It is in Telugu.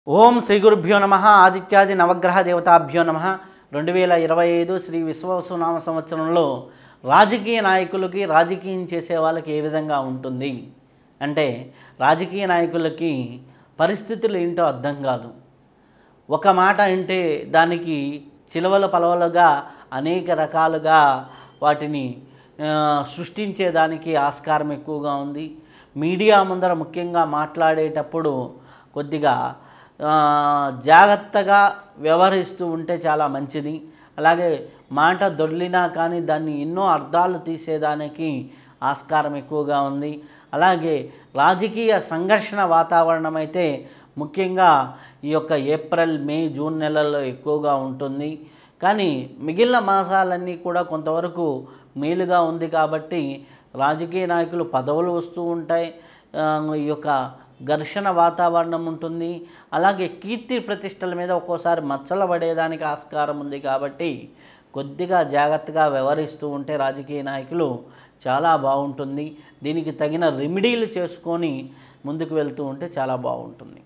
ఓం శ్రీ గురుభ్యో నమ ఆదిత్యాది నవగ్రహ దేవతాభ్యో నమ 2025 శ్రీ విశ్వవసునామ సంవత్సరంలో రాజకీయ నాయకులకి రాజకీయం చేసే వాళ్ళకి ఏ విధంగా ఉంటుంది అంటే రాజకీయ నాయకులకి పరిస్థితులు ఏంటో అర్థం కాదు. ఒక మాట అంటే దానికి చిలవల పలవలుగా అనేక రకాలుగా వాటిని సృష్టించేదానికి ఆస్కారం ఎక్కువగా ఉంది. మీడియా ముందర ముఖ్యంగా మాట్లాడేటప్పుడు కొద్దిగా జాగ్రత్తగా వ్యవహరిస్తూ ఉంటే చాలా మంచిది. అలాగే మాట దొర్లినా కానీ దాన్ని ఎన్నో అర్థాలు తీసేదానికి ఆస్కారం ఎక్కువగా ఉంది. అలాగే రాజకీయ సంఘర్షణ వాతావరణం అయితే ముఖ్యంగా ఈ యొక్క ఏప్రిల్, మే, జూన్ నెలల్లో ఎక్కువగా ఉంటుంది. కానీ మిగిలిన మాసాలన్నీ కూడా కొంతవరకు మేలుగా ఉంది కాబట్టి రాజకీయ నాయకులు పదవులు వస్తూ ఉంటాయి. ఈ యొక్క ఘర్షణ వాతావరణం ఉంటుంది. అలాగే కీర్తి ప్రతిష్టల మీద ఒక్కోసారి మచ్చలు పడేదానికి ఆస్కారం ఉంది కాబట్టి కొద్దిగా జాగ్రత్తగా వ్యవహరిస్తూ ఉంటే రాజకీయ నాయకులు చాలా బాగుంటుంది. దీనికి తగిన రెమెడీలు చేసుకొని ముందుకు వెళ్తూ ఉంటే చాలా బాగుంటుంది.